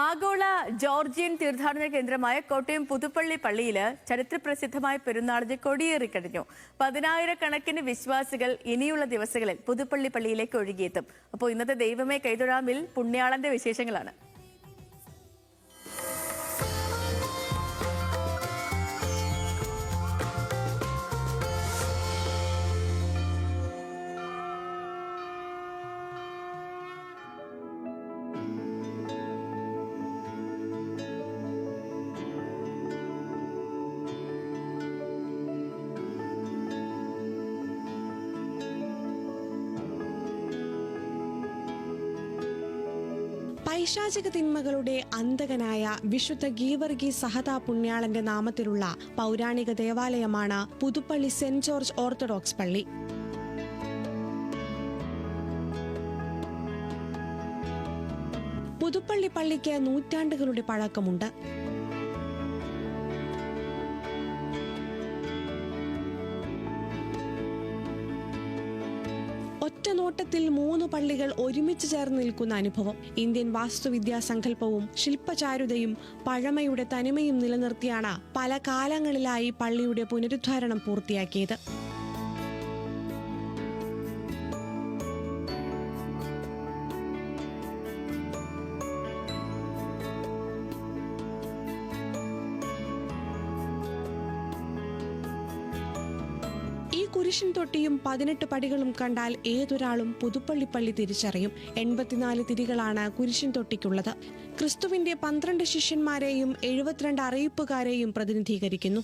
ആഗോള ജോർജിയൻ തീർത്ഥാടന കേന്ദ്രമായ കോട്ടയം പുതുപ്പള്ളി പള്ളിയിൽ ചരിത്രപ്രസിദ്ധമായ പെരുന്നാളിന് കൊടിയേറിക്കഴിഞ്ഞു. 10,000-കണക്കിന് വിശ്വാസികൾ ഇനിയുള്ള ദിവസങ്ങളിൽ പുതുപ്പള്ളി പള്ളിയിലേക്ക് ഒഴുകിയെത്തും. അപ്പോൾ ഇന്നത്തെ ദൈവമേ കൈതൊഴാമിൽ പുണ്യാളന്റെ വിശേഷങ്ങളാണ്. പൈശാചിക തിന്മകളുടെ അന്തകനായ വിശുദ്ധ ഗീവർഗീസ് സഹദാ പുണ്യാളന്റെ നാമത്തിലുള്ള പൗരാണിക ദേവാലയമാണ് പുതുപ്പള്ളി സെന്റ് ജോർജ് ഓർത്തഡോക്സ് പള്ളി. പുതുപ്പള്ളി പള്ളിക്ക് നൂറ്റാണ്ടുകളുടെ പഴക്കമുണ്ട്. ഒറ്റ നോട്ടത്തിൽ 3 പള്ളികൾ ഒരുമിച്ച് ചേർന്ന് നിൽക്കുന്ന അനുഭവം. ഇന്ത്യൻ വാസ്തുവിദ്യാ സങ്കല്പവും ശില്പചാരുതയും പഴമയുടെ തനിമയും നിലനിർത്തിയാണ് പല കാലങ്ങളിലായി പള്ളിയുടെ പുനരുദ്ധാരണം പൂർത്തിയാക്കിയത്. ഈ കുരിശിൻ തൊട്ടിയും 18 പടികളും കണ്ടാൽ ഏതൊരാളും പുതുപ്പള്ളി പള്ളി തിരിച്ചറിയും. 84 തിരികളാണ് കുരിശിൻ തൊട്ടിക്കുള്ളത്. ക്രിസ്തുവിന്റെ 12 ശിഷ്യന്മാരെയും 72 അറിയിപ്പുകാരെയും പ്രതിനിധീകരിക്കുന്നു.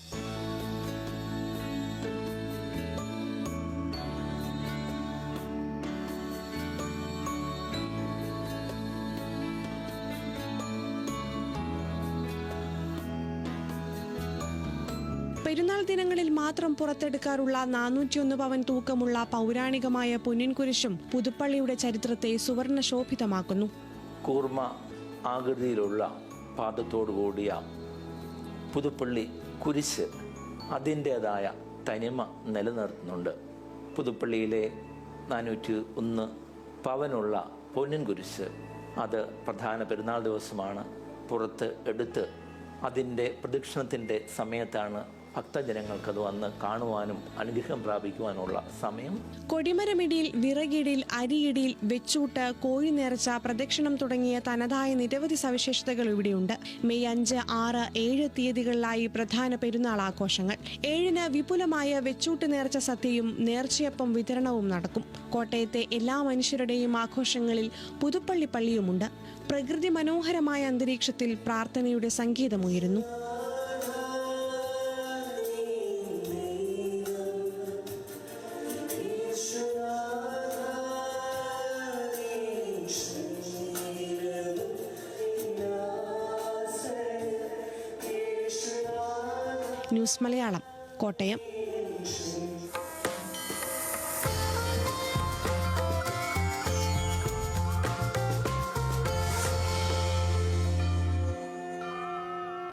പെരുന്നാൾ ദിനങ്ങളിൽ മാത്രം പുറത്തെടുക്കാറുള്ള 401 പവൻ തൂക്കമുള്ള പൗരാണികമായ പൊന്നിൻ കുരിശും പുതുപ്പള്ളിയുടെ ചരിത്രത്തെ സുവർണ ശോഭിതമാക്കുന്നു. കൂർമ്മ ആകൃതിയിലുള്ള പാദത്തോടു കൂടിയ പുതുപ്പള്ളി കുരിശ് അതിൻ്റെതായ തനിമ നിലനിർത്തുന്നുണ്ട്. പുതുപ്പള്ളിയിലെ 401 പവനുള്ള പൊന്നിൻ കുരിശ് അത് പ്രധാന പെരുന്നാൾ ദിവസമാണ് പുറത്ത് എടുത്ത് അതിൻ്റെ പ്രദക്ഷിണത്തിൻ്റെ സമയത്താണ് ഭക്തജനങ്ങൾക്കത് വന്ന് കാണുവാനും അനുഗ്രഹം പ്രാപിക്കുവാനുള്ള സമയം. കൊടിമരമിടിയിൽ, വിറകിടിയിൽ, അരിയിടിയിൽ, വെച്ചൂട്ട്, കോഴി നേർച്ച, പ്രദക്ഷിണം തുടങ്ങിയ തനതായ നിരവധി സവിശേഷതകൾ ഇവിടെയുണ്ട്. മെയ് 5, 6, 7 തീയതികളിലായി പ്രധാന പെരുന്നാൾ ആഘോഷങ്ങൾ. 7-ന് വിപുലമായ വെച്ചൂട്ട് നേർച്ച സദ്യയും നേർച്ചയപ്പം വിതരണവും നടക്കും. കോട്ടയത്തെ എല്ലാ മനുഷ്യരുടെയും ആഘോഷങ്ങളിൽ പുതുപ്പള്ളി പള്ളിയുമുണ്ട്. പ്രകൃതി മനോഹരമായ അന്തരീക്ഷത്തിൽ പ്രാർത്ഥനയുടെ സംഗീതമുയരുന്നു. ന്യൂസ് മലയാളം, കോട്ടയം.